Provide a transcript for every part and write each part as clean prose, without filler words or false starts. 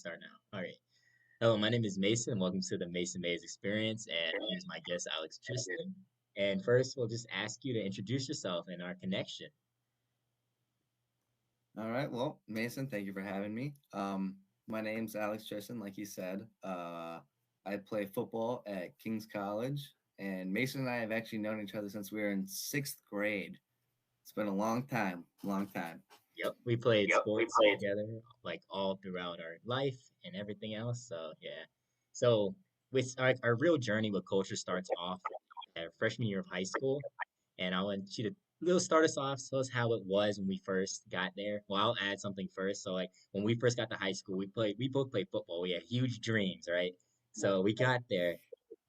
Start now. All right. Hello, my name is Mason. Welcome to the Mason Mays Experience, and here's my guest, Alex Tristan. And first, we'll just ask you to introduce yourself and our connection. All right. Well, Mason, thank you for having me. My name's Alex Tristan, like you said. I play football at King's College, and Mason and I have actually known each other since we were in sixth grade. It's been a long time, long time. Yep, we played sports together like all throughout our life and everything else. So yeah, so with our real journey with culture starts off at our freshman year of high school, and I want you to little start us off. Tell us how it was when we first got there. Well, I'll add something first. So like when we first got to high school, we both played football. We had huge dreams, right? So we got there.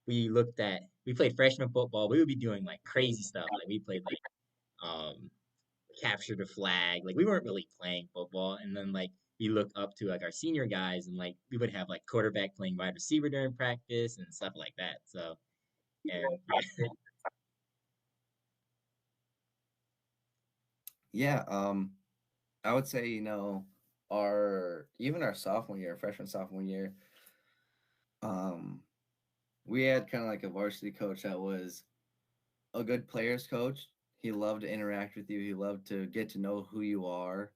We played freshman football. We would be doing like crazy stuff. Like we played like um capture the flag. Like we weren't really playing football. And then like we look up to like our senior guys and like we would have like quarterback playing wide receiver during practice and stuff like that. So and yeah, Yeah. I would say our even our sophomore year, freshman sophomore year, um, we had kind of like a varsity coach that was a good players coach. He loved to interact with you. He loved to get to know who you are.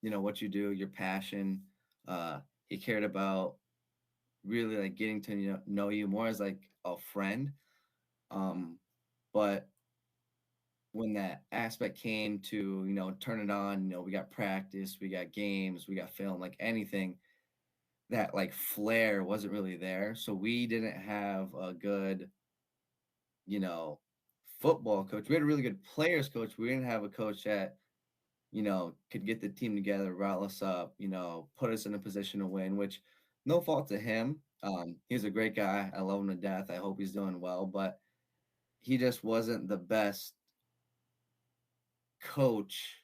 What you do, your passion. Uh, he cared about really like getting to know you more as like a friend. Um, but when that aspect came to turn it on, we got practice, we got games, we got film, like anything that like flair wasn't really there. So we didn't have a good you know football coach. We had a really good players coach. We didn't have a coach that could get the team together, rile us up, put us in a position to win, which no fault to him. He's a great guy. I love him to death. I hope he's doing well, but he just wasn't the best coach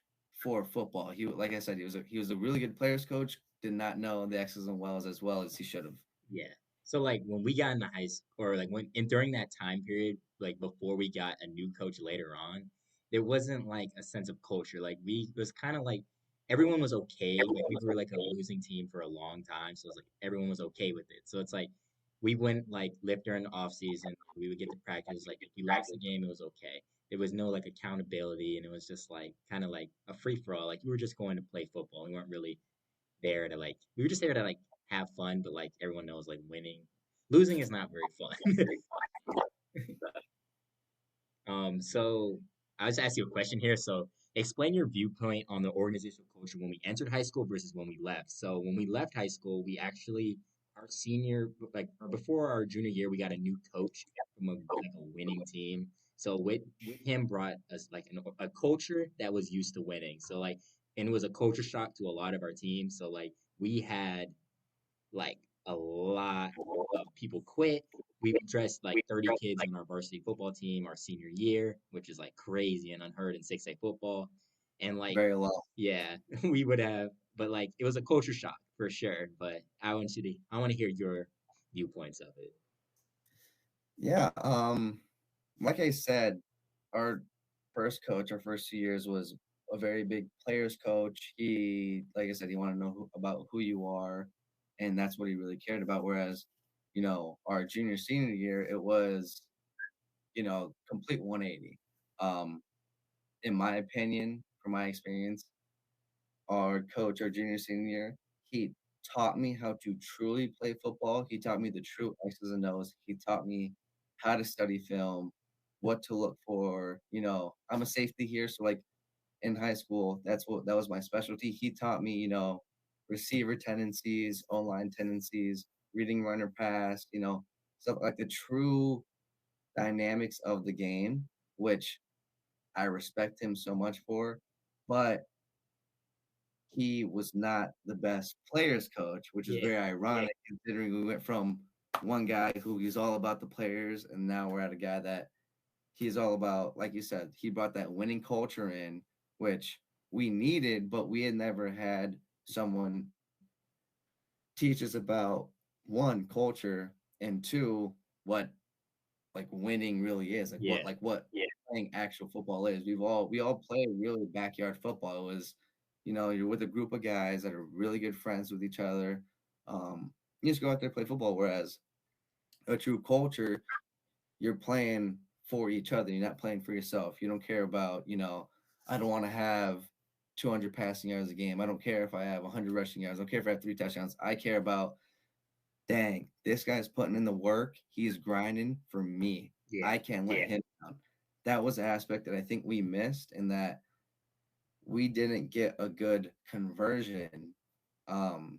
for football. Like I said, he was a really good players coach, did not know the X's and Wells as well as he should have. yeah. So like when we got into high school or like when and during that time period, like before we got a new coach later on, there wasn't like a sense of culture. Like we it was kind of like everyone was okay. Like we were like a losing team for a long time. So it's like everyone was okay with it. So it's like we went like lived during the off season. We would get to practice. Like if we lost the game, it was okay. There was no like accountability and it was just like kind of like a free for all. Like we were just going to play football. We weren't really there to like we were just there to like have fun, but like everyone knows like winning losing is not very fun. So I was ask you a question here. So explain your viewpoint on the organizational culture when we entered high school versus when we left. So when we left high school, we actually our senior like or before our junior year, we got a new coach from a winning team. So with him brought us like a culture that was used to winning. So like and it was a culture shock to a lot of our teams. So like we had like a lot of people quit. We dressed like 30 kids on our varsity football team our senior year, which is like crazy and unheard in 6A football. And like, Very low. yeah, we would have, but like it was a culture shock for sure. But I want to hear your viewpoints of it. Yeah. Like I said, our first coach, our first 2 years was a very big players coach. He, like I said, he wanted to know about who you are, and that's what he really cared about. Whereas, our junior senior year, it was complete 180. Um, in my opinion, from my experience, our coach, our junior senior, he taught me how to truly play football. He taught me the true X's and O's. He taught me how to study film, what to look for. I'm a safety here, so like in high school, that was my specialty. He taught me, receiver tendencies, online tendencies, reading runner pass, stuff like the true dynamics of the game, which I respect him so much for. But he was not the best players coach, which is Yeah, very ironic considering we went from one guy who he's all about the players, and now we're at a guy that he's all about, like you said, he brought that winning culture in, which we needed, but we had never had someone teach us about one culture and two what like winning really is, like what yeah, like what playing actual football is. We all played really backyard football. It was you're with a group of guys that are really good friends with each other. You just go out there and play football. Whereas a true culture, you're playing for each other. You're not playing for yourself. You don't care about, I don't want to have 200 passing yards a game. I don't care if I have 100 rushing yards. I don't care if I have 3 touchdowns. I care about, dang, this guy's putting in the work. He's grinding for me. Yeah. I can't let him down. That was an aspect that I think we missed, and that we didn't get a good conversion um,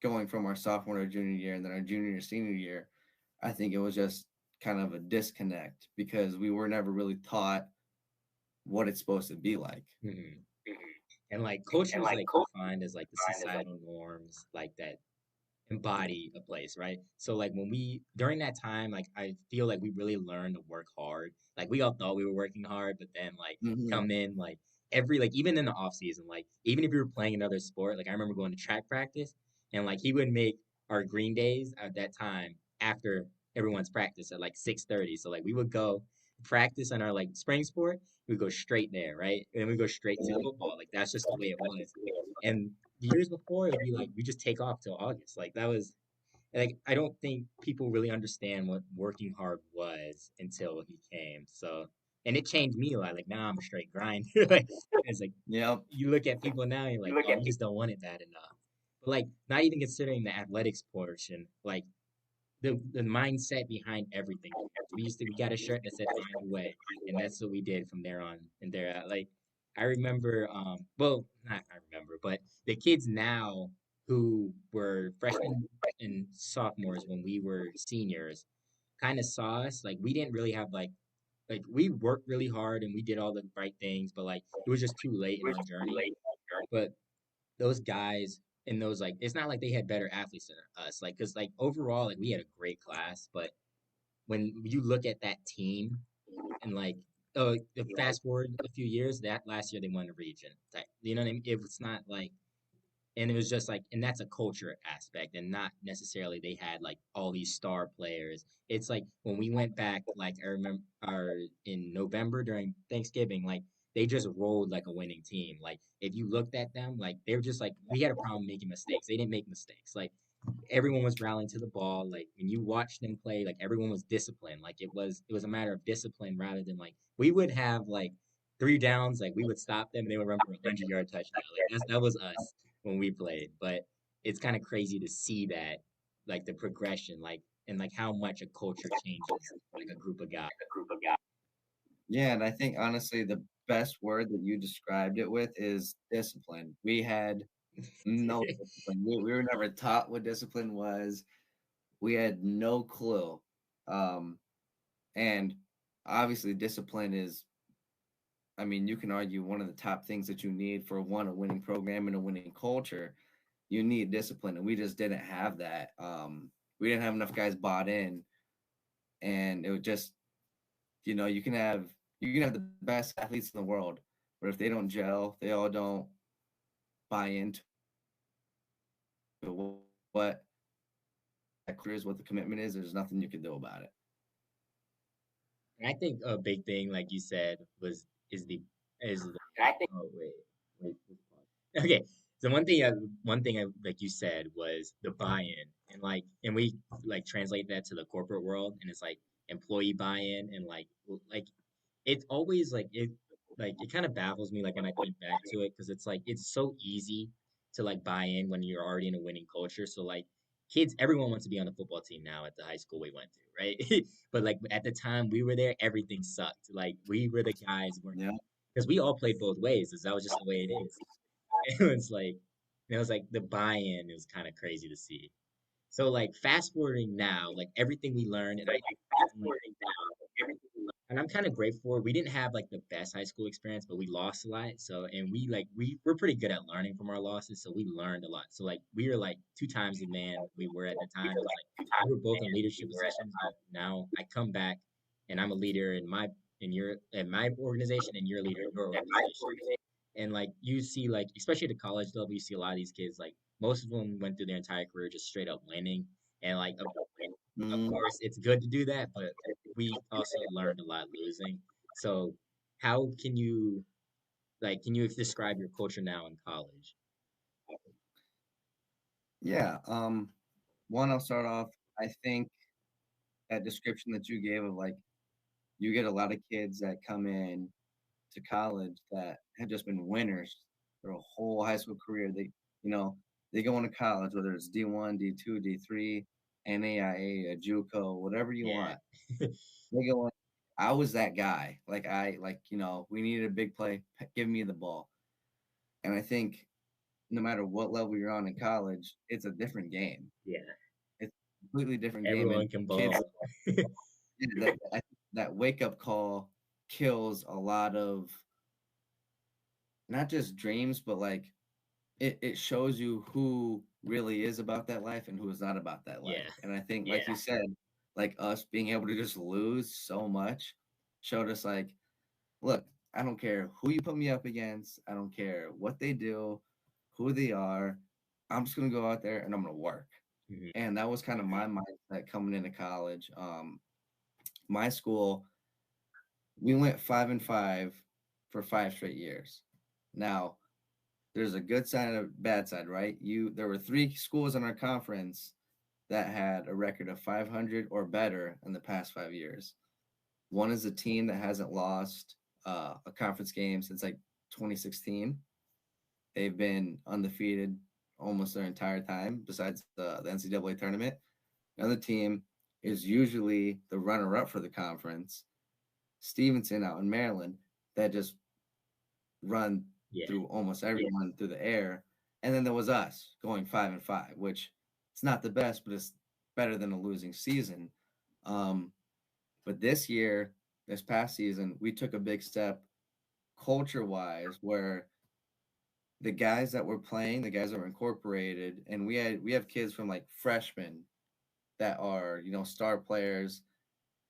going from our sophomore to junior year and then our junior to senior year. I think it was just kind of a disconnect because we were never really taught what it's supposed to be like. Hmm. And like culture is like defined as like the societal norms like that embody a place, right? So like when we during that time, like I feel like we really learned to work hard. Like we all thought we were working hard, but then like Mm-hmm. come in like every like even in the off season, like even if you were playing another sport, like I remember going to track practice and like he would make our green days at that time after everyone's practice at like 6:30. So like we would go practice on our like spring sport, we would go straight there, right? And we go straight to football. Like that's just the way it was. And the years before, it would be like we just take off till August. Like that was like I don't think people really understand what working hard was until he came. So and it changed me a lot. Like now I'm a straight grind. Like it's like Yep. you look at people now, and you're like, oh, we just don't want it bad enough. But like not even considering the athletics portion, like the mindset behind everything. We got a shirt that said "Find a Way," and that's what we did from there on. And there, like I remember, well, not I remember, but the kids now who were freshmen and sophomores when we were seniors kind of saw us like we didn't really have like we worked really hard and we did all the right things, but like it was just too late in our journey. But those guys and those like it's not like they had better athletes than us like because like overall like we had a great class but when you look at that team and like oh fast forward a few years that last year they won the region like, you know what I mean it was not like and it was just like and that's a culture aspect and not necessarily they had like all these star players it's like when we went back like I remember our in November during Thanksgiving like they just rolled like a winning team like if you looked at them like they were just like we had a problem making mistakes they didn't make mistakes like everyone was rallying to the ball like when you watched them play like everyone was disciplined like it was a matter of discipline rather than like we would have like 3 downs like we would stop them and they would run for a 100-yard touchdown like that was us when we played. But it's kind of crazy to see that, like the progression, like and like how much a culture changes, like a group of guys. Yeah, and I think honestly the best word that you described it with is discipline. We had no discipline. We were never taught what discipline was. We had no clue. Um, and obviously discipline is, I mean, you can argue one of the top things that you need for one, a winning program and a winning culture. You need discipline, and we just didn't have that. We didn't have enough guys bought in, and it was just, you can have the best athletes in the world, but if they don't gel, they all don't buy into what that career is, what the commitment is. There's nothing you can do about it. And I think a big thing, like you said, was is the oh wait okay. So one thing I like you said was the buy-in and and we like translate that to the corporate world and it's like employee buy-in and like it's always like it kind of baffles me like when I think back to it because it's like it's so easy to like buy in when you're already in a winning culture. So like kids, everyone wants to be on the football team now at the high school we went to, right? But like at the time we were there, everything sucked. Like we were the guys weren't Yeah. because we all played both ways. 'Cause that was just the way it is. It was like it was like the buy-in. It was kind of crazy to see. So like fast forwarding now, like everything we learned, and I definitely think that and I'm kind of grateful. We didn't have like the best high school experience, but we lost a lot. So, and we're pretty good at learning from our losses. So we learned a lot. So like we were like 2 times the man we were at the time. It was like we were both in leadership positions, but now I come back and I'm a leader in my organization and you're a leader in your organization. And like you see like especially at the college level, you see a lot of these kids like most of them went through their entire career just straight up winning. And like of Mm, course, it's good to do that, but we also learned a lot losing. So, how can you Like, can you describe your culture now in college? Yeah. One, I'll start off. I think that description that you gave of like you get a lot of kids that come in to college that have just been winners their whole high school career. You know, they go into college, whether it's D1, D2, D3, NAIA, a JUCO, whatever you Yeah. want. They go in. I was that guy. Like, we needed a big play. Give me the ball. And I think no matter what level you're on in college, it's a different game. Yeah. It's a completely different game. And Everyone can kids, ball. yeah, that wake up call kills a lot of not just dreams, but like it shows you who really is about that life and who is not about that life. Yeah. And I think, like you said, like us being able to just lose so much showed us like, look, I don't care who you put me up against. I don't care what they do, who they are. I'm just gonna go out there and I'm gonna work. Mhm. And that was kind of my mindset coming into college. My school, we went 5-5 for 5 straight years. Now, there's a good side and a bad side, right? There were 3 schools in our conference that had a record of 500 or better in the past 5 years. One is a team that hasn't lost a conference game since like 2016. They've been undefeated almost their entire time, besides the NCAA tournament. Another team is usually the runner-up for the conference, Stevenson out in Maryland, that just run Yeah. through almost everyone through the air. And then there was us going 5-5, which it's not the best, but it's better than a losing season. Um, but this past season, we took a big step culture wise where the guys that were playing, the guys that were incorporated, and we have kids from like freshmen that are, star players.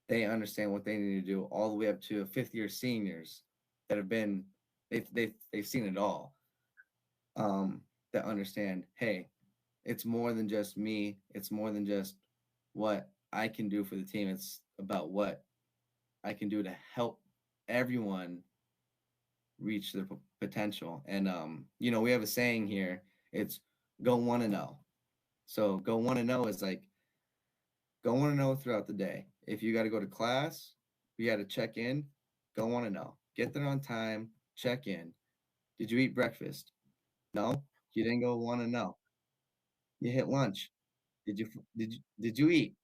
They understand what they need to do all the way up to fifth year seniors that have been they've seen it all. That understand, hey, it's more than just me. It's more than just what I can do for the team. It's about what I can do to help everyone reach their potential. And we have a saying here. It's go 1-0. So go 1-0 is like go 1-0 throughout the day. If you got to go to class, you got to check in. Go 1-0. Get there on time. Check in. Did you eat breakfast? No, you didn't go 1-0. You hit lunch. Did you eat?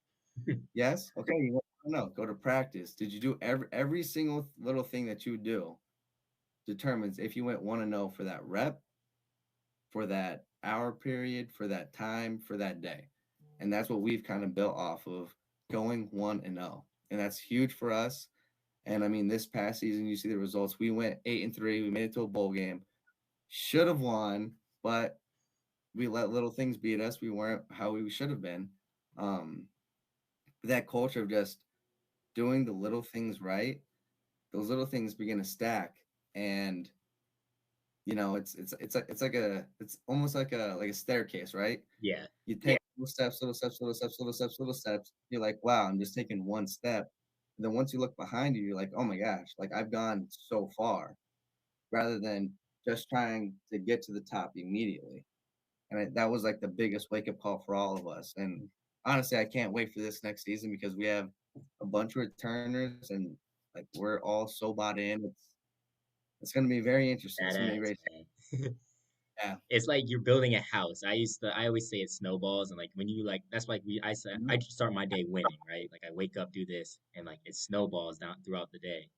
Yes. Okay. You went 1-0. Go to practice. Did you do every single little thing that you do determines if you went 1-0 for that rep, for that hour period, for that time, for that day. And that's what we've kind of built off of going 1-0. And that's huge for us. And I mean, this past season, you see the results. We went 8-3. We made it to a bowl game. Should have won, but we let little things beat us. We weren't how we should have been. Um, that culture of just doing the little things right, those little things begin to stack. And it's almost like a staircase, right? Yeah. You take little steps, little steps, little steps, little steps, little steps. You're like, wow, I'm just taking one step. And then once you look behind you, you're like, oh my gosh, like I've gone so far, rather than just trying to get to the top immediately. And that was like the biggest wake up call for all of us. And honestly, I can't wait for this next season because we have a bunch of returners and like we're all so bought in. It's going to be very interesting. It's going to be Badass, very man. yeah. It's like you're building a house. I always say it snowballs, and like when you like, that's like I say, Mhm. I just start my day winning, right? Like I wake up, do this, and like it snowballs down throughout the day.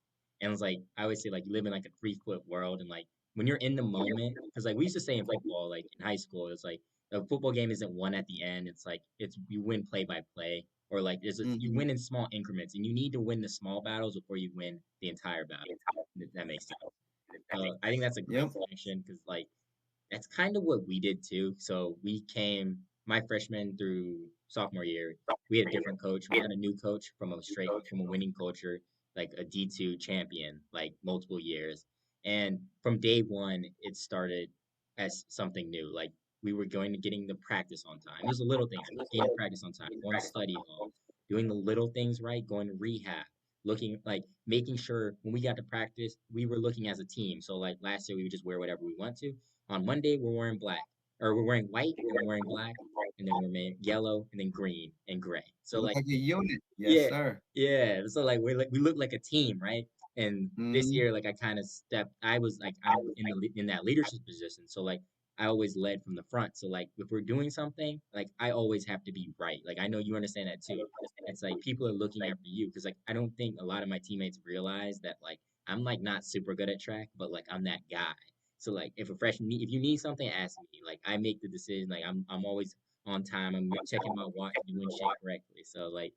And it's like I always say, like you live in like a 3 foot world, and like when you're in the moment, because like we used to say in football, like in high school, it's like a football game isn't won at the end. It's like it's you win play by play, or like you Mhm. win in small increments, and you need to win the small battles before you win the entire battle. If that makes sense. So I think that's a great Yep. distinction because like that's kind of what we did too. So we came my freshman through sophomore year. We had a different coach. We got a new coach from a winning culture, like a D2 champion, like multiple years. And from day one, it started as something new. Like we were going to getting the practice on time. It was the little things, like getting to practice on time, going to study hall, doing the little things right, going to rehab. looking like making sure when we got to practice, we were looking as a team. So like last year, we would just wear whatever we want to. On Monday, we're wearing black, or we're wearing white, and we're wearing black, and then we're wearing yellow, and then green and gray. So Look like like a unit. Yes, yeah, sir. yeah. So like we look like a team, right? And this Hmm. year, like I kind of stepped. I was like I'm in in that leadership position, so like I always led from the front. So like if we're doing something, like I always have to be right. Like I know you understand that too. It's like people are looking after you because like I don't think a lot of my teammates realize that like I'm like not super good at track, but like I'm that guy. So like if a freshman, if you need something, ask me. Like I make the decision. Like I'm always on time. I'm checking my watch, doing shit correctly. So like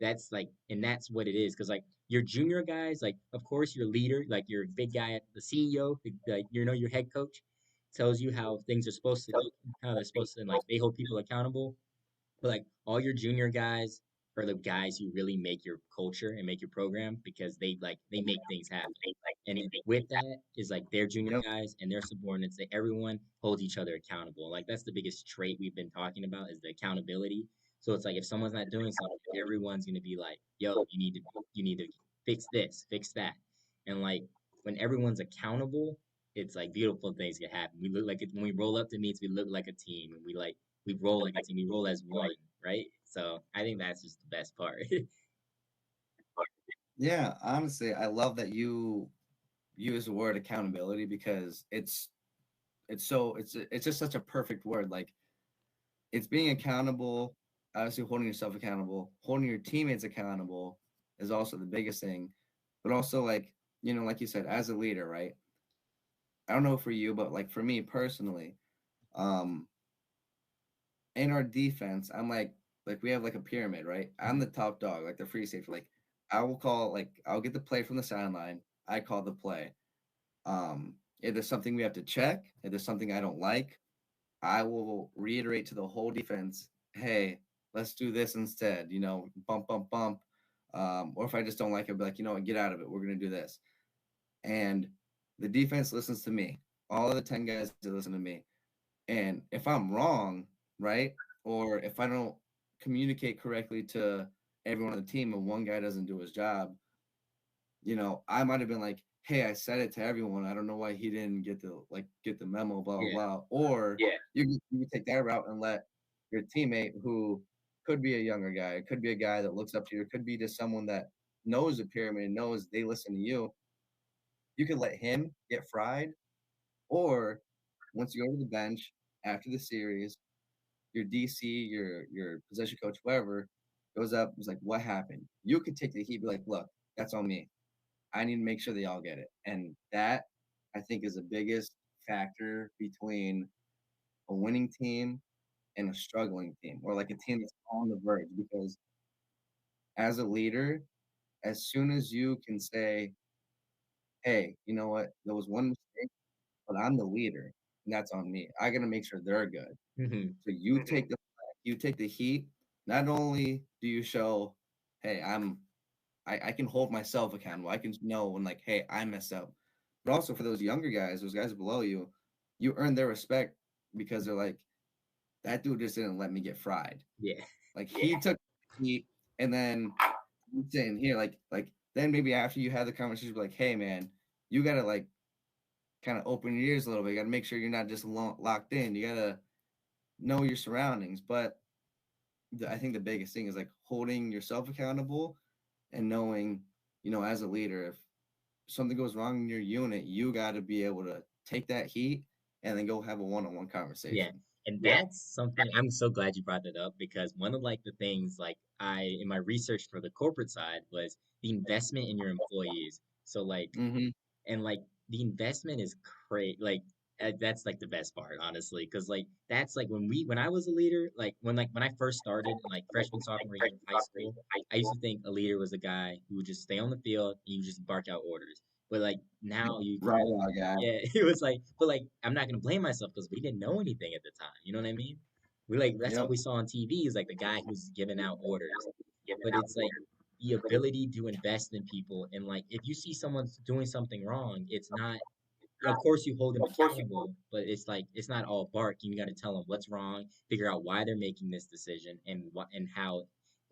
that's like, and that's what it is. Because like your junior guys, like of course your leader, like your big guy, the CEO, like you know your head coach, tells you how things are supposed to look, how they're supposed to, and like they hold people accountable. But like all your junior guys are the guys who really make your culture and make your program because they make things happen. And then with that is like their junior Yep. guys and their subordinates, that everyone holds each other accountable. Like that's the biggest trait we've been talking about is the accountability. So it's like if someone's not doing something, everyone's gonna be like, yo, you need to fix this, fix that. And like when everyone's accountable, it's like beautiful things can happen. We look like it when we roll up to meets, we look like a team and we roll like a team. We roll as one, right? So I think that's just the best part. Yeah, honestly, I love that you use the word accountability because it's just such a perfect word. Like it's being accountable, obviously holding yourself accountable, holding your teammates accountable is also the biggest thing. But also like, like you said, as a leader, right? I don't know for you, but like for me personally, um, in our defense, I'm like we have like a pyramid, right? I'm the top dog, like the free safety. Like I'll get the play from the sideline. I call the play. If there's something we have to check, if there's something I don't like, I will reiterate to the whole defense, hey, let's do this instead. Bump, bump, bump. Or if I just don't like it, I'll be like, get out of it. We're gonna do this. And the defense listens to me. All of the 10 guys listen to me. And if I'm wrong, right? Or if I don't communicate correctly to everyone on the team and one guy doesn't do his job, I might have been like, hey, I said it to everyone. I don't know why he didn't get the memo, blah, blah, Yeah. blah. Or you take that route and let your teammate who could be a younger guy, could be a guy that looks up to you, could be just someone that knows the pyramid, knows they listen to you. You could let him get fried. Or once you go to the bench after the series, your DC, your position coach, whoever, goes up, is like, what happened? You could take the heat, be like, look, that's on me. I need to make sure they all get it. And that I think is the biggest factor between a winning team and a struggling team, or like a team that's on the verge. Because as a leader, as soon as you can say, hey, you know what, there was one mistake, but I'm the leader, and that's on me. I gotta make sure they're good. Hmm. So you take the heat. Not only do you show, hey, I can hold myself accountable. I can know when like, hey, I messed up. But also for those younger guys, those guys below you, you earn their respect because they're like, that dude just didn't let me get fried. Yeah. Like he took heat, and then I'm saying here, like then maybe after you have the conversation, be like, hey man, you gotta like kind of open your ears a little bit. You gotta make sure you're not just locked in. You gotta know your surroundings. But I think the biggest thing is like holding yourself accountable and knowing, as a leader, if something goes wrong in your unit, you got to be able to take that heat and then go have a one-on-one Yeah. conversation. And that's something I'm so glad you brought that up because one of like the things like I in my research for the corporate side was the investment in your employees. So like Mm-hmm. and like the investment is great that's like the best part honestly because like that's like when I was a leader like when I first started like freshman sophomore year of high school I used to think a leader was a guy who would just stay on the field and you just bark out orders but like now you Right on, guy. yeah it was like but like I'm not gonna blame myself because we didn't know anything at the time you know what I mean we like that's all Yep. we saw on TV is like the guy who's giving out orders but it's like the ability to invest in people and like if you see someone's doing something wrong it's not of course you hold them accountable but it's like it's not all bark you got to tell them what's wrong figure out why they're making this decision and what and how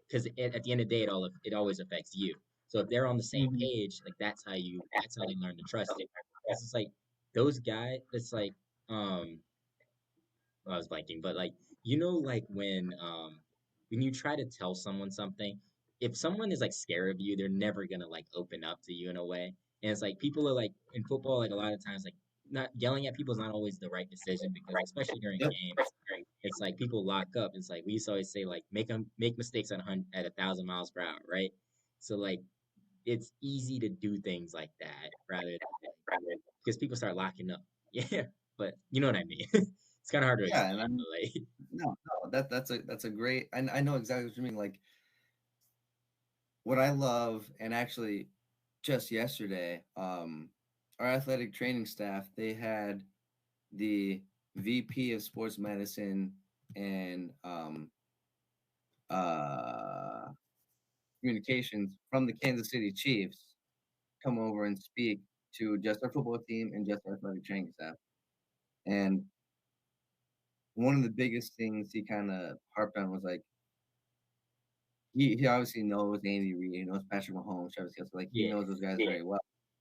because at the end of the day it always affects you So if they're on the same Mhm. page, like that's how they learn to trust you. It's just like those guys. It's like I was blanking, but like like when you try to tell someone something, if someone is like scared of you, they're never gonna like open up to you in a way. And it's like people are like in football, like a lot of times, like not yelling at people is not always the right decision because especially during Yep. games, it's like people lock up. It's like we used to always say like make mistakes at 1,000 miles per hour, right? So like it's easy to do things like that rather than because people start locking up. Yeah, but you know what I mean. It's kind of hard to Yeah, and explain, I'm but like, no, that's a great. I know exactly what you mean. Like what I love, and actually, just yesterday, our athletic training staff they had the VP of sports medicine and uh, communications from the Kansas City Chiefs come over and speak to just our football team and just our athletic training staff. And one of the biggest things he kind of harped on was like he obviously knows Andy Reid, he knows Patrick Mahomes, Travis Kelce, like he yeah, knows those guys very well.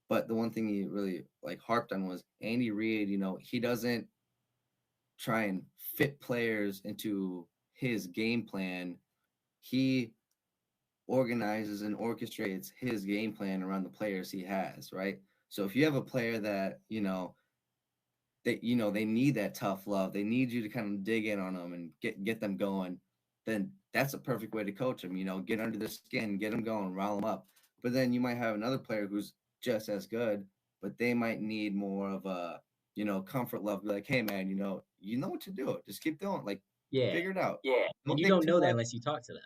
But the one thing he really like harped on was Andy Reid. He doesn't try and fit players into his game plan. He organizes and orchestrates his game plan around the players he has, right? So if you have a player that they need that tough love. They need you to kind of dig in on them and get them going. Then that's a perfect way to coach them. Get under their skin, get them going, rile them up. But then you might have another player who's just as good, but they might need more of a comfort love. Be like, hey man, you know what to do. Just keep doing. Like, yeah. figure it out. And Don't you think don't too know that much. unless you talk to them.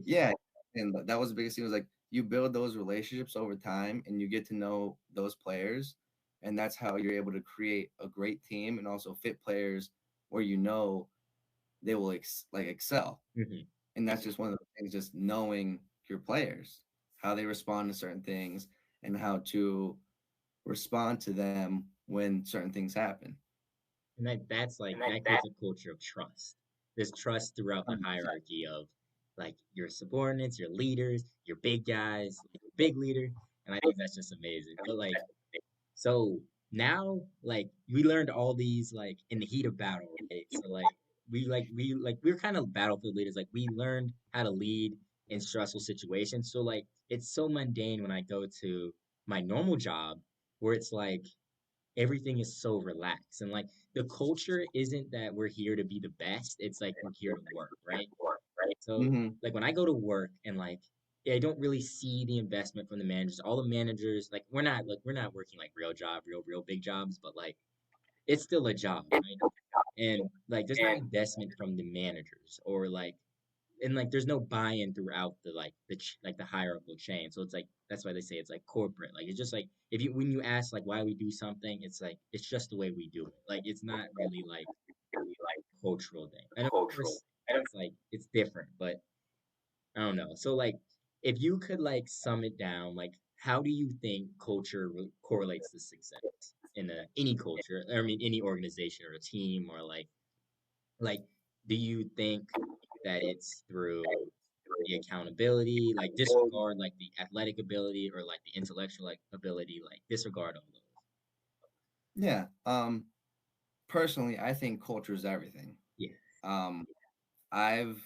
Yeah, and that was the biggest thing was like you build those relationships over time and you get to know those players, and that's how you're able to create a great team and also fit players where they will excel. hmm And that's just one of the things, just knowing your players, how they respond to certain things and how to respond to them when certain things happen. And that's like that creates a culture of trust. There's trust throughout the 100%. hierarchy of like your subordinates, your leaders, your big guys, like your big leader, and I think that's just amazing. But like so now, like we learned all these like in the heat of battle, right? So we're kind of battlefield leaders. Like we learned how to lead in stressful situations. So like it's so mundane when I go to my normal job where it's like everything is so relaxed and like the culture isn't that we're here to be the best. It's like we're here to work, right? So Hmm. like when I go to work and like I don't really see the investment from the managers. All the managers like we're not working like real job, real big jobs, but like it's still a job, right? And like there's not investment from the managers or like and like there's no buy-in throughout the like like the hierarchical chain. So it's like that's why they say it's like corporate. Like it's just like if you when you ask like why we do something, it's like it's just the way we do it. Like it's not really like cultural thing. And of course it's like it's different, but I don't know. So like if you could like sum it down, like how do you think culture correlates to success in any culture? I mean any organization or a team or like do you think that it's through the accountability, like disregard like the athletic ability or like the intellectual like ability, like disregard all those. Yeah. Personally, I think culture is everything. Yeah. Um, I've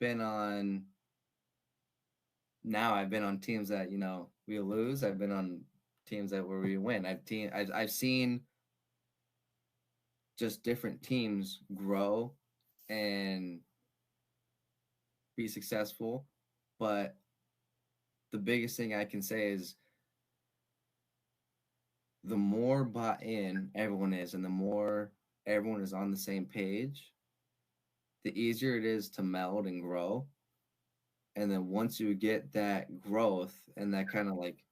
been on I've been on teams that we lose. I've been on teams that where we win. I've seen just different teams grow and be successful. But the biggest thing I can say is the more bought in everyone is, and the more everyone is on the same page, the easier it is to meld and grow. And then once you get that growth and that kind of like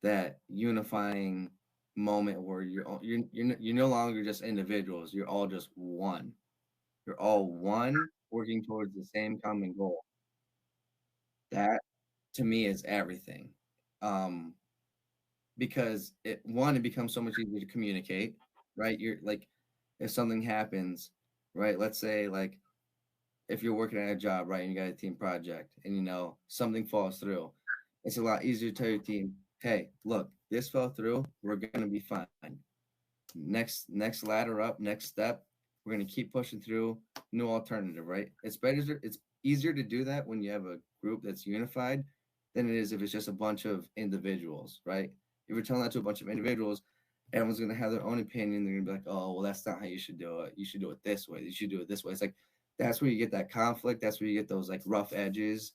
that unifying moment where you're no longer just individuals, you're all just one. You're all one working towards the same common goal. That to me is everything. Um, because it becomes so much easier to communicate, right? You're like if something happens, right? Let's say like if you're working at a job, right, and you got a team project and something falls through, It's a lot easier to tell your team, hey, look, this fell through. We're gonna be fine. Next ladder up, next step. We're gonna keep pushing through. No alternative, right? It's better. It's easier to do that when you have a group that's unified than it is if it's just a bunch of individuals, right? If you're telling that to a bunch of individuals, everyone's gonna have their own opinion. They're gonna be like, oh, well, that's not how you should do it. You should do it this way. You should do it this way. It's like that's where you get that conflict. That's where you get those like rough edges,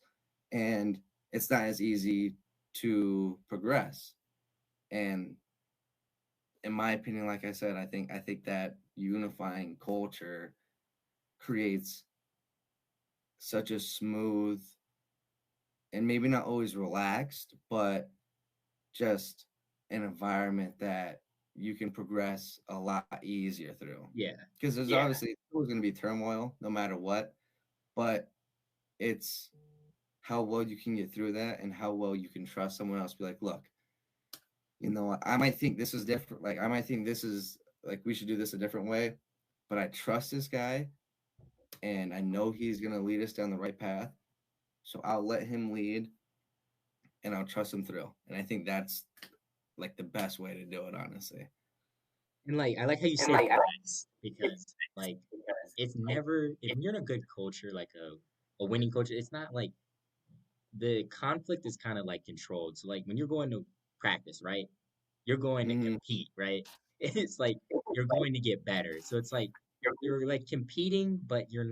and it's not as easy to progress. And in my opinion, like I said, I think that unifying culture creates such a smooth and maybe not always relaxed, but just an environment that you can progress a lot easier through. Yeah. Because there's obviously always going to be turmoil no matter what, but it's how well you can get through that and how well you can trust someone else. Be like, look, I might think this is different. Like, I might think this is like we should do this a different way, but I trust this guy and I know he's going to lead us down the right path. So I'll let him lead and I'll trust him through. And I think that's like the best way to do it, honestly. And like I like how you say flex because like it's never if you're in a good culture, like a winning culture, it's not like the conflict is kind of like controlled. So like when you're going to practice, right? You're going to Mm-hmm. compete, right? It's like you're going to get better. So it's like you're like competing, but you're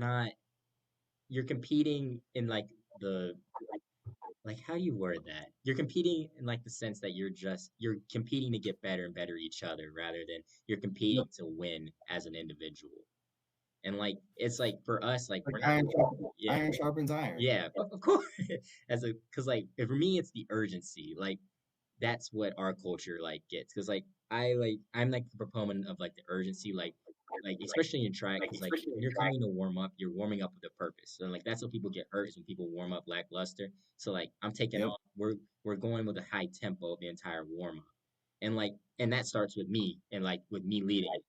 competing in like the like how do you word that? You're competing in like the sense that you're competing to get better and better each other rather than you're Yep. competing to win as an individual. And like it's like for us, like Like we're not yeah, iron sharpens iron. yeah, of course. As a because like for me it's the urgency. Like that's what our culture like gets because I'm like the proponent of like the urgency like especially in track because like when you're coming to warm up you're warming up with a purpose and like that's what people get hurt is when people warm up lackluster so like I'm taking Yep. off we're going with a high tempo the entire warm up and like and that starts with me and like with me leading it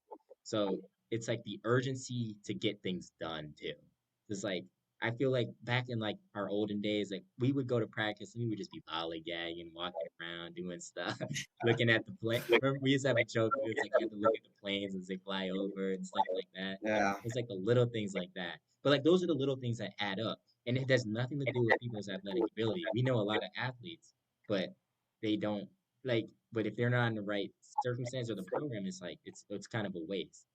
so it's like the urgency to get things done too it's like I feel like back in like our olden days, like we would go to practice and we would just be lollygagging, walking around, doing stuff, looking at the plane. Remember, we used to have a joke. It was like you have to look at the planes as they fly over and stuff like that. Yeah. It's like the little things like that. But like those are the little things that add up, and it has nothing to do with people's athletic ability. We know a lot of athletes, but they don't like. But if they're not in the right circumstance or the program, it's like it's kind of a waste.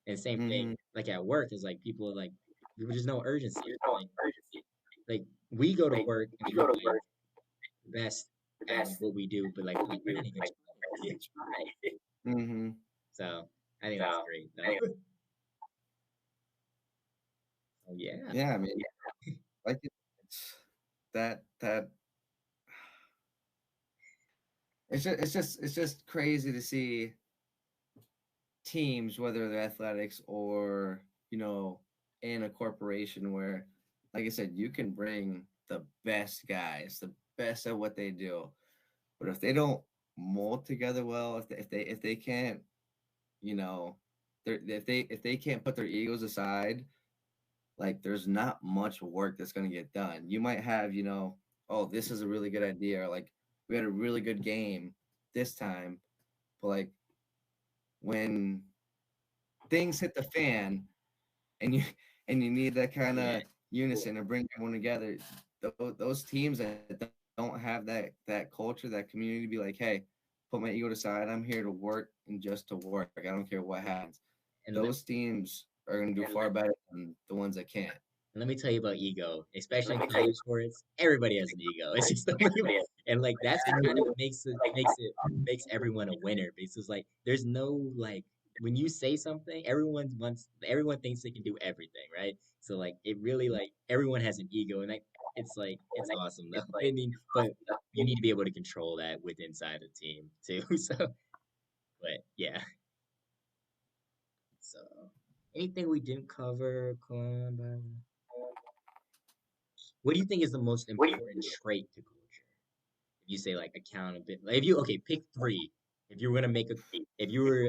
And same thing, Mm-hmm. like at work, is like people are like, there's no urgency. Like we go to work and we're like the best at like what we do, but like we're not even trying. Mm-hmm. So I think that's great though. So yeah, Yeah, I mean, like it's that it's just crazy to see teams, whether they're athletics or in a corporation where, like I said, you can bring the best guys, the best at what they do, but if they don't mold together well, if they can't, you know, if they can't put their egos aside, like there's not much work that's gonna get done. You might have, oh, this is a really good idea, or like we had a really good game this time, but like when things hit the fan and you and you need that kind yeah. of unison to bring everyone together, those teams that don't have that culture, that community, to be like, hey, put my ego aside, I'm here to work and just to work, I don't care what happens. And let, Those teams are going to do far better than the ones that can't. and let me tell you about ego, especially in college sports. Everybody has an ego. It's just the way, and like that's what kind of makes everyone a winner. Because it's like there's no like when you say something, everyone thinks they can do everything, right? So like it really like everyone has an ego, and like it's awesome though. I mean, but you need to be able to control that with inside the team too. So, but yeah. So anything we didn't cover, Colin? What do you think is the most important trait to culture? If you say like accountability, like if you okay, pick three. If you were gonna make a, if you were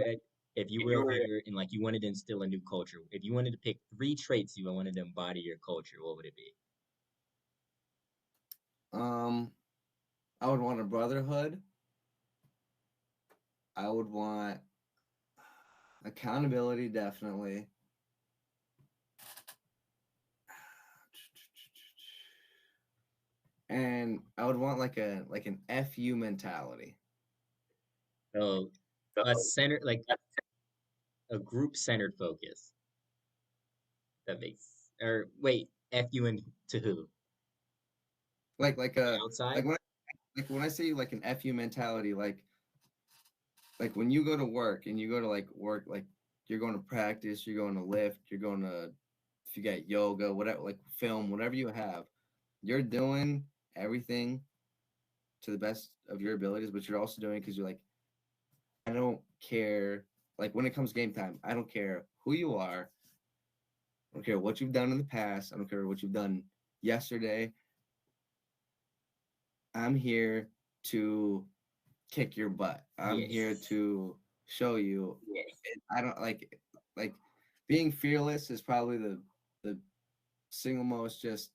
if you were a leader and like you wanted to instill a new culture, if you wanted to pick three traits you wanted to embody your culture, what would it be? Um, I would want a brotherhood. I would want accountability, definitely. And I would want like an FU mentality. So a center like a group centered focus. That makes or wait, FU and to who? Like The a outside? like when I say like an FU mentality, like when you go to work and you go to like work, like you're going to practice, you're going to lift, you're going to if you got yoga, whatever, like film, whatever you have, you're doing everything to the best of your abilities, but you're also doing because you're like, I don't care. Like when it comes game time, I don't care who you are. I don't care what you've done in the past. I don't care what you've done yesterday. I'm here to kick your butt. I'm here Yes. to show you. I don't like being fearless is probably the single most just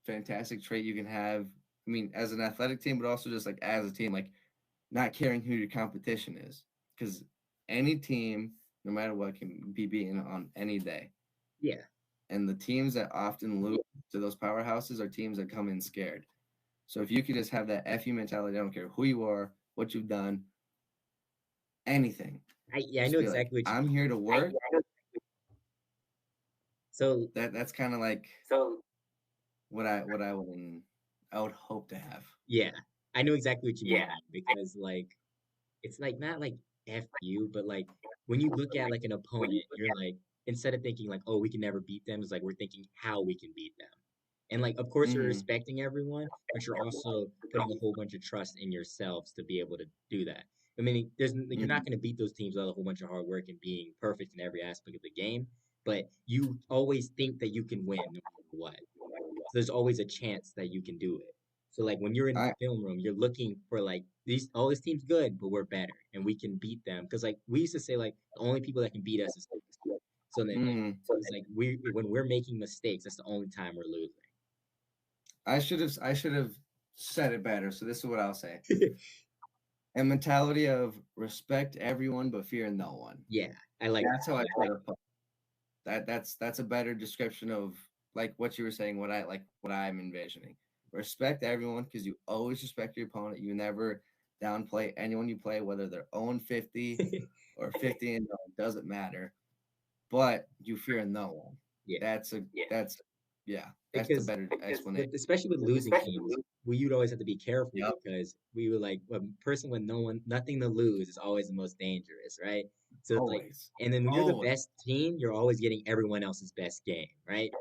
fantastic trait you can have. I mean, as an athletic team, but also just like as a team, like not caring who your competition is, because any team, no matter what, can be beaten on any day. Yeah. And the teams that often lose to those powerhouses are teams that come in scared. So if you could just have that FU mentality, I don't care who you are, what you've done, anything. I Just know be like, exactly what you I'm mean. here to work. So That's kind of like what I would hope to have. yeah, I know exactly what you mean because like it's like not like F you, but like when you look at like an opponent, you're like instead of thinking like, oh, we can never beat them, it's like we're thinking how we can beat them. And like of course you're Mm-hmm. respecting everyone, but you're also putting a whole bunch of trust in yourselves to be able to do that. I mean, there's like, you're Mm-hmm. not going to beat those teams without a whole bunch of hard work and being perfect in every aspect of the game, but you always think that you can win no matter what. So there's always a chance that you can do it. So like when you're in the I film room, you're looking for like these all this team's good, but we're better and we can beat them. Because like we used to say like the only people that can beat us is us. So then like mm, it's like we when we're making mistakes, that's the only time we're I should have said it better. So this is what I'll say: losing. a mentality of respect everyone but fear no one. Yeah, I like That's how I try to put that. That's a better description of like what you were saying. What I'm envisioning. Respect everyone because you always respect your opponent. You never downplay anyone you play, whether they're 0-50 that. or 50 and 0, doesn't matter. But you fear no one. Yeah. That's a that's yeah, that's the Because better explanation. with especially with losing teams, we you'd always have to be careful Yep, because we were like a person with nothing to lose is always the most dangerous, right? So it's like, always, and then when you're the always. best team, you're always getting everyone else's best game, right?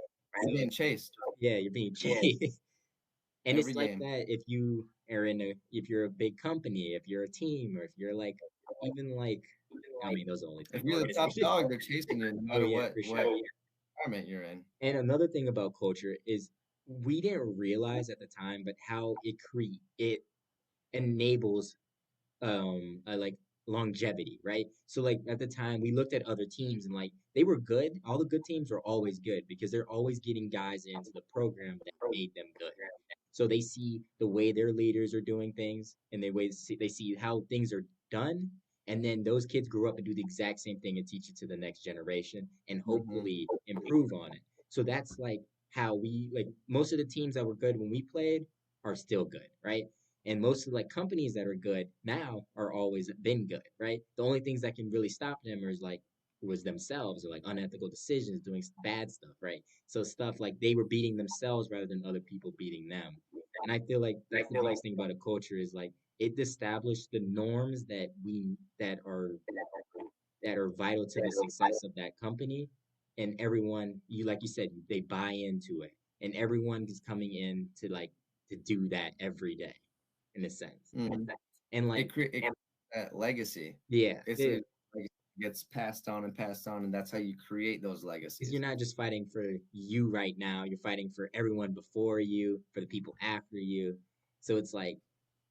So You're being chased yeah, you're being chased, and every it's like game. that if you are in a if you're a big company, if you're a team, or if you're like even like I mean those are the only If times you're I'm the gonna top say. dog, they're chasing you no Oh matter yeah, for what sure. environment you're in. And another thing about culture is we didn't realize at the time, but how it enables like longevity, right? So like at the time we looked at other teams and like they were good. All the good teams were always good because they're always getting guys into the program that made them good. So they see the way their leaders are doing things and they see how things are done. And then those kids grew up and do the exact same thing and teach it to the next generation and Mm-hmm. hopefully improve on it. So that's like how we like most of the teams that were good when we played are still good, right? And most of like companies that are good now are always been good, right? The only things that can really stop them is like was themselves or like unethical decisions, doing bad stuff, right? So stuff like they were beating themselves rather than other people beating them. And I feel like that's the biggest thing about a culture is like it established the norms that are vital to the success of that company. And everyone, you like you said, they buy into it, and everyone is coming in to like to do that every day, in a sense. Mm-hmm. And like, It that legacy. yeah, It's a legacy gets passed on, and that's how you create those because you're legacies. not just fighting for you right now, you're fighting for everyone before you, for the people after you. So it's like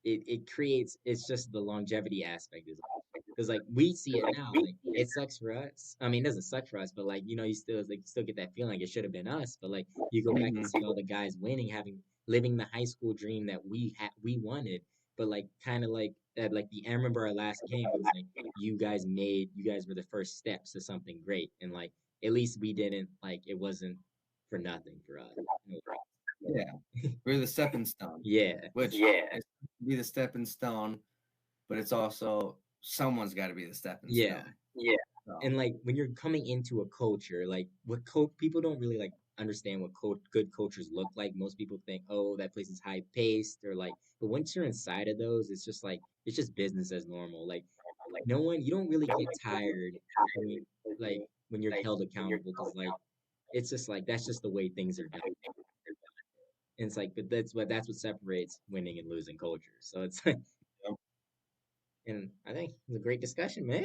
it creates it's just the longevity aspect is all. because like we see it now, like it sucks for us. I mean, it doesn't suck for us, but like you still like you still get that feeling like it should have been us. But like you go back and Mhm. see all the guys winning, having living the high school dream that we wanted, but like kind of like that. Like I remember our last game, it was like you guys were the first steps to something great, and like at least we didn't like it wasn't for nothing for us. Yeah, we're the stepping stone, Yeah, which is be the stepping stone, but it's also someone's got to be the stepping yeah. stone. So, And like when you're coming into a culture, like what people don't really like understand what good cultures look like. Most people think, oh, that place is high paced, or like, but once you're inside of those, it's just like it's just business as normal. Like no one, you don't really get tired doing like when you're held accountable because like it's just like that's just the way things are done. And it's like, but that's what separates winning and losing cultures. So it's like, you know, and I think it's a great discussion, man.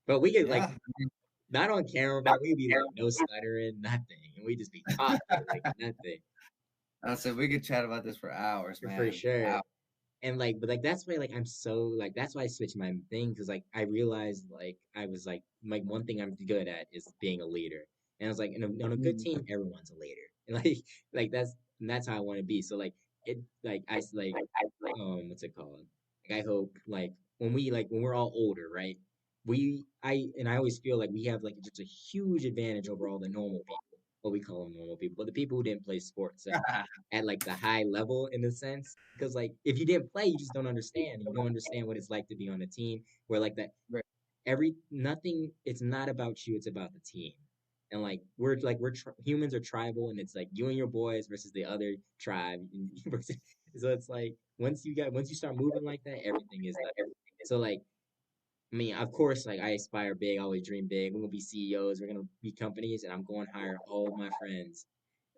But we get like yeah, not on camera, but we'd be like no stuttering, nothing, and we just be talking like nothing I said we could chat about this for hours, for man. sure. And like, but like that's why like I'm so like that's why I switched my thing because like I realized like I was like one thing I'm good at is being a leader, and I was like on a good Mhm. team everyone's a leader, and like that's how I want to be. So it like I like what's it called? Like I hope like when we're all older, right? I always feel like we have like just a huge advantage over all the normal people. What we call them normal people, but the people who didn't play sports at like the high level in a sense. Because like if you didn't play, you just don't understand. You don't understand what it's like to be on a team where like that Right. every nothing. It's not about you. It's about the team. And humans are tribal, and it's like you and your boys versus the other tribe. So it's like once you start moving like that, everything is like so like I mean, of course, like I aspire big, I always dream big. We're gonna be CEOs, we're gonna be companies, and I'm going to hire all of my friends,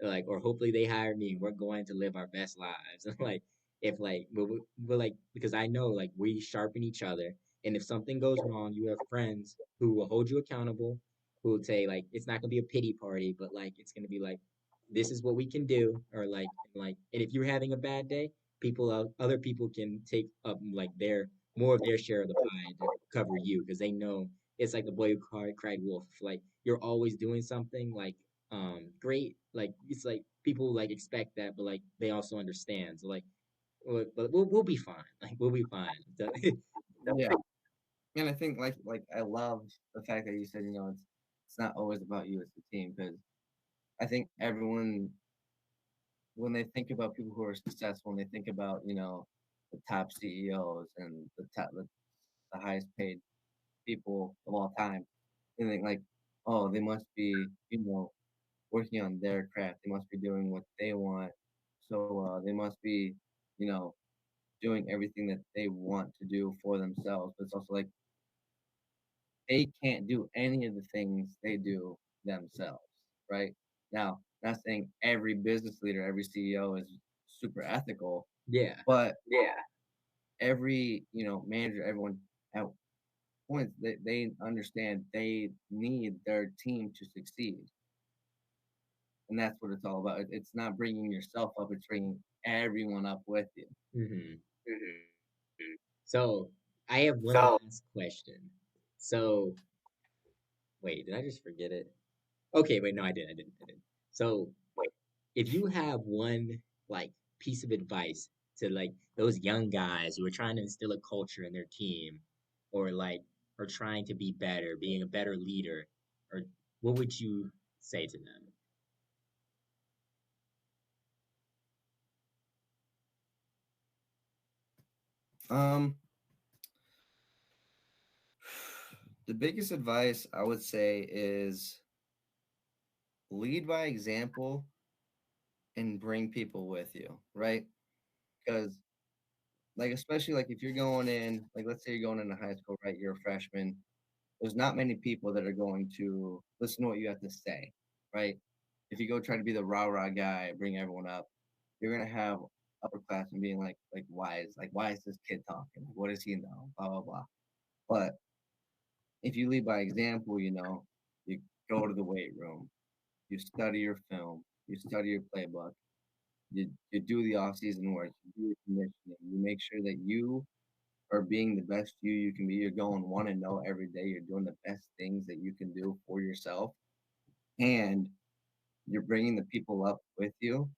like, or hopefully they hire me. We're going to live our best lives, and like, if like we're like because I know like we sharpen each other, and if something goes wrong, you have friends who will hold you accountable, who will say like it's not gonna be a pity party, but like it's gonna be like this is what we can do, or and if you're having a bad day, other people can take up like their more of their share of the pie to cover you because they know it's like the boy who cried wolf. Like you're always doing something like great. Like it's like people like expect that, but like they also understand. So like, but we'll be fine. Like we'll be fine. Yeah, and I think like I love the fact that you said it's not always about you, it's the team because I think everyone when they think about people who are successful and they think about the top CEOs and the highest paid people of all time, they think like, oh, they must be working on their craft. They must be doing what they want. So they must be, you know, doing everything that they want to do for themselves. But it's also like they can't do any of the things they do themselves, right? Now, not saying every business leader, every CEO is super ethical, Yeah, but every manager, everyone at points they understand they need their team to succeed, and that's what it's all about. It's not bringing yourself up; it's bringing everyone up with you. hmm So I have one last question. So wait, did I just forget it? Okay, wait, no, I did. I did. So if you have one like piece of advice to like those young guys who are trying to instill a culture in their team or like are trying to be better, being a better leader, or what would you say to them? Um, the biggest advice I would say is lead by example and bring people with you, right? Because like especially like if you're going in, like let's say you're going into high school, right? You're a freshman. There's not many people that are going to listen to what you have to say, right? If you go try to be the rah rah guy, bring everyone up, you're gonna have upperclassmen being why is this kid talking? What does he know? Blah blah blah. But if you lead by example, you go to the weight room, you study your film, you study your playbook, you do the off season work, you do your conditioning, you make sure that you or being the best you can be. You're going 1-0 every day. You're doing the best things that you can do for yourself, and you're bringing the people up with you.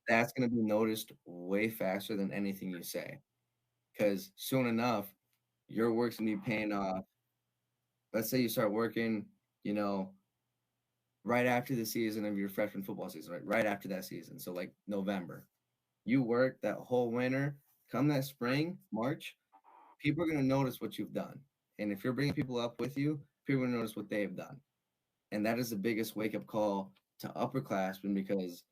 That's going to be noticed way faster than anything you say, because soon enough, your work's going to be paying off. Let's say you start working, you know, right after the season of your freshman football season, right after that season. So like November, you work that whole winter. Come that spring, March, people are going to notice what you've done. And if you're bringing people up with you, people are going to notice what they've done. And that is the biggest wake up call to upperclassmen, because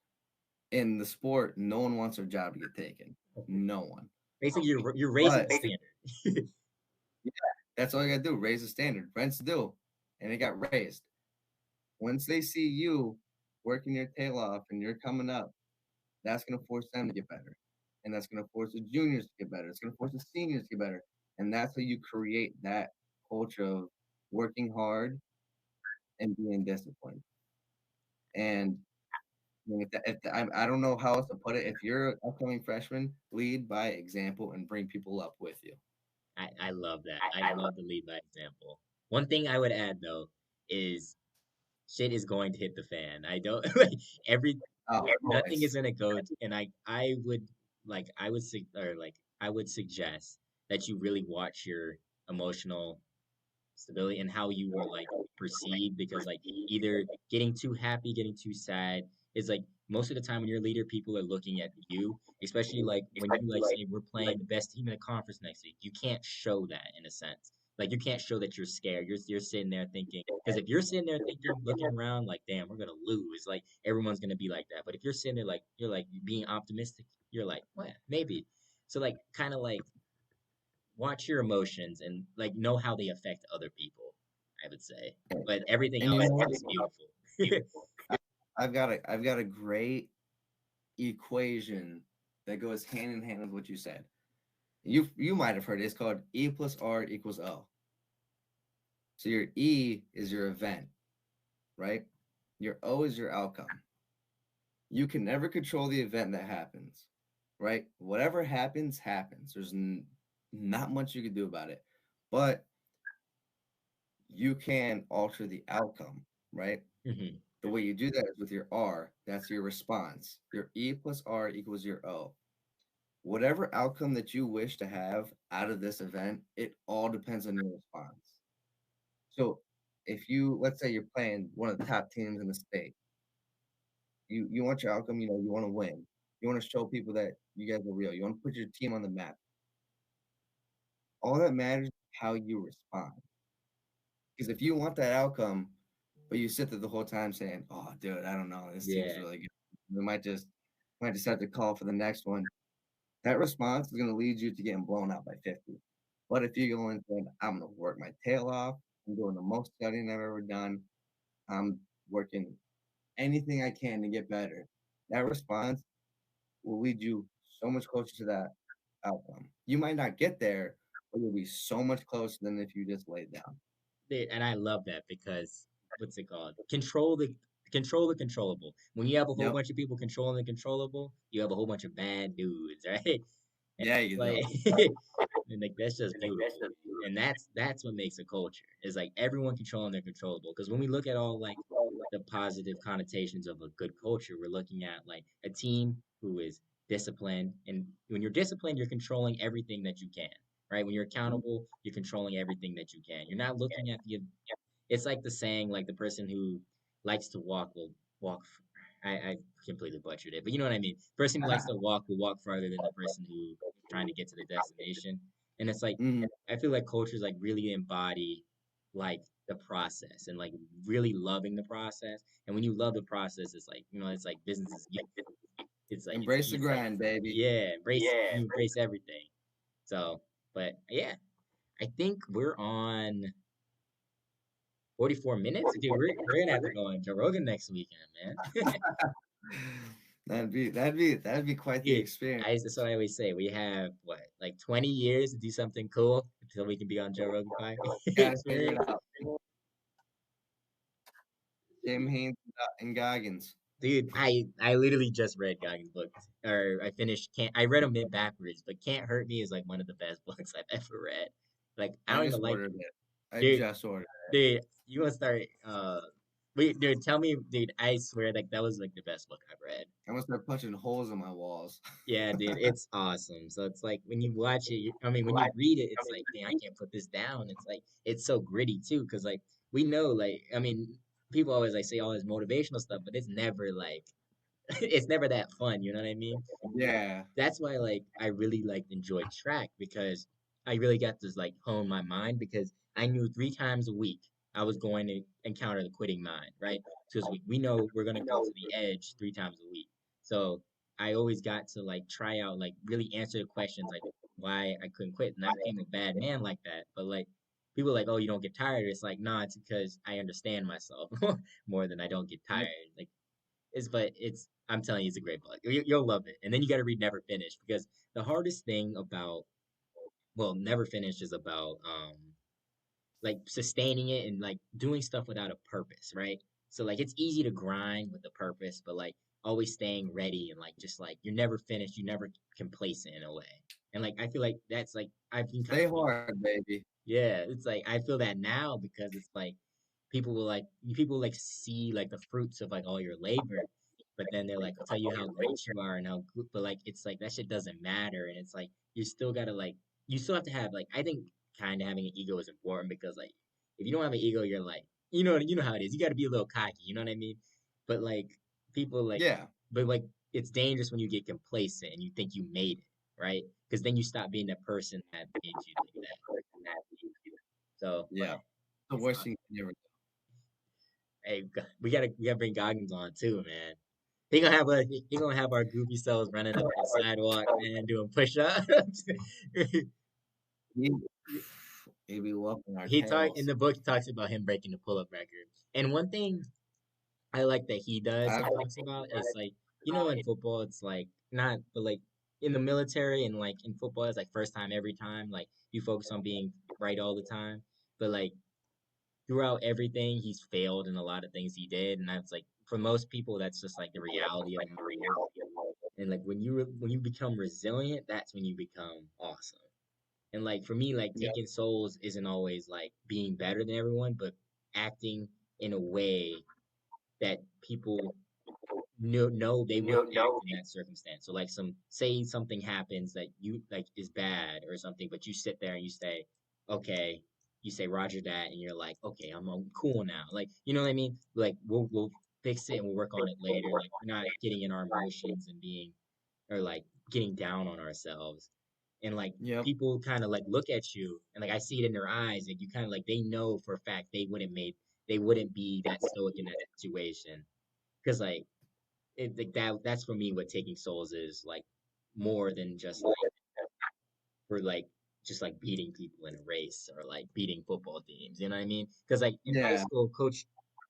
in the sport, no one wants their job to get taken. No one. Basically, you're raising But the standard. yeah, that's all you got to do, raise the standard. Rents due. And it got raised. Once they see you working your tail off and you're coming up, that's going to force them to get better. And that's going to force the juniors to get better. It's going to force the seniors to get better. And that's how you create that culture of working hard and being disciplined. And I mean, I don't know how else to put it. If you're an upcoming freshman, lead by example and bring people up with you. I love that. I love the lead by example. One thing I would add though is shit is going to hit the fan. I don't like every Oh, nothing is always. gonna go and I would like I would or like I would suggest that you really watch your emotional stability and how you are like perceived, because like either getting too happy, getting too sad is like most of the time when you're a leader, people are looking at you, especially like when you like say we're playing the best team in the conference next week. You can't show that in a sense. Like you can't show that you're scared. You're sitting there thinking, because if you're sitting there thinking, looking around like, damn, we're gonna lose, like everyone's gonna be like that. But if you're sitting there like you're like being optimistic, you're like, well, maybe. So like kind of like watch your emotions and like know how they affect other people, I would say. But everything And you know else what? is beautiful. I've got a great equation that goes hand in hand with what you said. You might have heard it. It's called E plus R equals O. So your E is your event, right? Your O is your outcome. You can never control the event that happens, right? Whatever happens, happens. There's not much you can do about it, but you can alter the outcome, right? Hmm. The way you do that is with your R. That's your response. Your E plus R equals your O. Whatever outcome that you wish to have out of this event, it all depends on your response. So if you, let's say you're playing one of the top teams in the state, you want your outcome, you want to win. You want to show people that you guys are real. You want to put your team on the map. All that matters is how you respond. Because if you want that outcome, but you sit there the whole time saying, "Oh, dude, I don't know, this team's Yeah. really good. We might just have to call for the next one." That response is going to lead you to getting blown out by 50. But if you go in saying, "I'm going to work my tail off. I'm doing the most studying I've ever done. I'm working anything I can to get better," that response will lead you so much closer to that outcome. You might not get there, but you'll be so much closer than if you just laid down. And I love that because what's it called? Control the controllable. When you have a whole Yep. bunch of people controlling the controllable, you have a whole bunch of bad dudes, right? And Yeah, you like do. and like that's just beautiful. And that's what makes a culture. Is like everyone controlling their controllable. Because when we look at all like the positive connotations of a good culture, we're looking at like a team who is disciplined. And when you're disciplined, you're controlling everything that you can, right? When you're accountable, you're controlling everything that you can. You're not looking at the, it's like the saying, like the person who likes to walk will walk. I completely butchered it, but you know what I mean. Person who likes to walk will walk farther than the person who is trying to get to the destination. And it's like, Mhm. I feel like cultures like really embody like the process and like really loving the process. And when you love the process, it's like, it's like business is beautiful. It's like Embrace the it's like grind, baby. yeah, you embrace everything. So, but yeah, I think we're on 44 minutes. Dude, we're gonna have to go on Joe Rogan next weekend, man. That'd be quite the Dude, experience. that's what I always say. We have what, like 20 years to do something cool until we can be on Joe Rogan Gotta figure it Experience. out. Jim Haynes and Goggins. Dude, I literally just read Goggins' book, or I finished. Can't I read them backwards, but Can't Hurt Me is like one of the best books I've ever read. Like I I don't just even like, ordered it. I dude. just ordered. Dude, you want to start? Wait, dude, tell me, dude. I swear, like that was like the best book I've read. I'm gonna start punching holes in my walls. Yeah, dude, it's awesome. So it's like when you watch it, I mean, when you read it, it's like, man, I can't put this down. It's like it's so gritty too, because like we know, like I mean, people always like say all this motivational stuff, but it's never like it's never that fun. You know what I mean? Yeah, That's why like I really like enjoyed track because I really got to like hone my mind because I knew 3 times a week I was going to encounter the quitting mind, right? Because we know we're gonna go to the edge 3 times a week. So I always got to like try out like really answer the questions like why I couldn't quit. And I became a bad man like that. But like people are like, oh, you don't get tired. It's like, nah, it's because I understand myself more than I don't get yep. tired. Like it's I'm telling you, it's a great book. You'll love it. And then you got to read Never Finish because the hardest thing about Never Finish is about like sustaining it and like doing stuff without a purpose, right? So like it's easy to grind with a purpose, but like always staying ready and like just like you're never finished, you never complacent in a way. And like I feel like that's like I've been kind Stay of hard, baby. yeah, it's like I feel that now because it's like people like see like the fruits of like all your labor, but then they're like tell you how great you are and how good, but like it's like that shit doesn't matter, and it's like you still gotta like you still have to have like I think kind of having an ego is important because like if you don't have an ego, you're like you know how it is. You got to be a little cocky, you know what I mean? But like people like, Yeah, but like it's dangerous when you get complacent and you think you made it, right? Because then you stop being that person that made you like that. So, but yeah. The it's worst awesome. thing you can ever Hey, we gotta bring Goggins on too, man. He gonna have our goofy selves running up the sidewalk, man, doing push-ups. do. He be whooping our He talk in tails. the book. He talks about him breaking the pull-up record. And one thing I like that he does I, and talks about is like in football it's like not, but like in the military and like in football it's like first time every time. Like you focus on being right all the time, but like throughout everything, he's failed in a lot of things he did, and that's like for most people, that's just like the reality of our world. And like when you become resilient, that's when you become awesome. And like for me, like yeah, taking souls isn't always like being better than everyone, but acting in a way that people no, they wouldn't act in that circumstance. So like say something happens that you like is bad or something, but you sit there and you say, okay, you say Roger that, and you're like, okay, I'm cool now. Like you know what I mean? Like we'll fix it and we'll work on it later. Like we're not getting in our emotions and being or like getting down on ourselves. And like yep, people kind of like look at you and like I see it in their eyes, like you kind of like they know for a fact they wouldn't be that stoic in that situation. Cause like like that's for me what taking souls is like more than just like for like just like beating people in a race or like beating football teams, you know what I mean? Because like in high yeah, school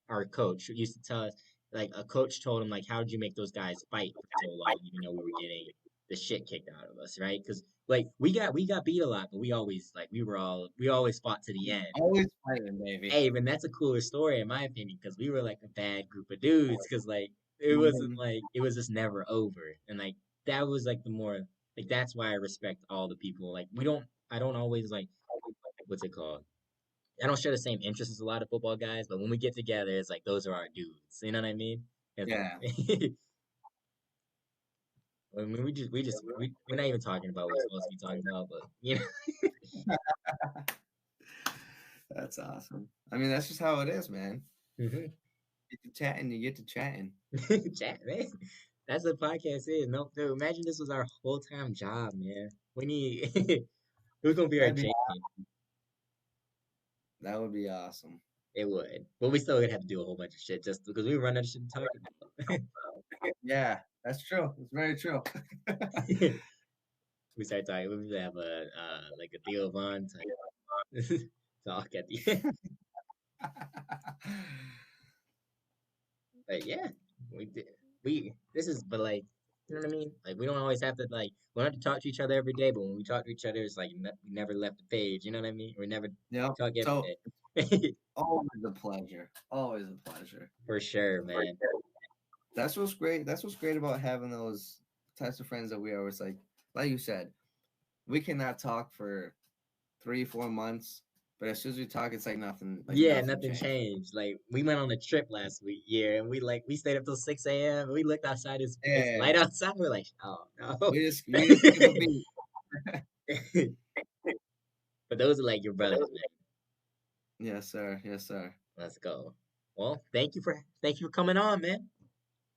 our coach used to tell us like a coach told him like how did you make those guys fight for so long even though we were getting the shit kicked out of us, right? Because like we got beat a lot, but we always fought to the end. always fighting, baby. Hey, man, that's a cooler story in my opinion because we were like a bad group of dudes because like it wasn't Mhm. like it was just never over, and like that was like the more like that's why I respect all the people. Like I don't always like what's it called? I don't share the same interests as a lot of football guys, but when we get together, it's like those are our dudes. You know what I mean? It's like Yeah, I mean we're not even talking about what we're supposed to be talking about, but you that's awesome. I mean, that's just how it is, man. know. Get to chatting, you get to chatting. Chat, man. That's what podcast is. No, dude, imagine this was our full time job, man. We need who's gonna be our That'd be Jamie? that would be awesome. It would, but we still gonna have to do a whole bunch of shit just because we run out of shit to talk about. Yeah, that's true. It's very true. We start talking. We would have a like a Theo Von type talk at the end. But yeah, we did. We this is but like you know what I mean. Like we don't always have to like we don't have to talk to each other every day, but when we talk to each other, it's like we never left the page. You know what I mean? We never Yep. talk every So day. always a pleasure. Always a pleasure. For sure, man. That's what's great. That's what's great about having those types of friends that we always like you said, we cannot talk for 3, 4 months, but as soon as we talk, it's like Yeah, nothing nothing changed. changed. Like we went on a trip last week, yeah, and we stayed up till 6 a.m. We looked outside, it's light Yeah, outside. We're like, oh no. we just skip a beat. But those are like your brothers, man. Yes, sir. Yes, sir. Let's go. Well, thank you for coming on, man.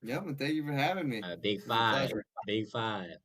Yep, and thank you for having me. Big It was a five, pleasure. big five.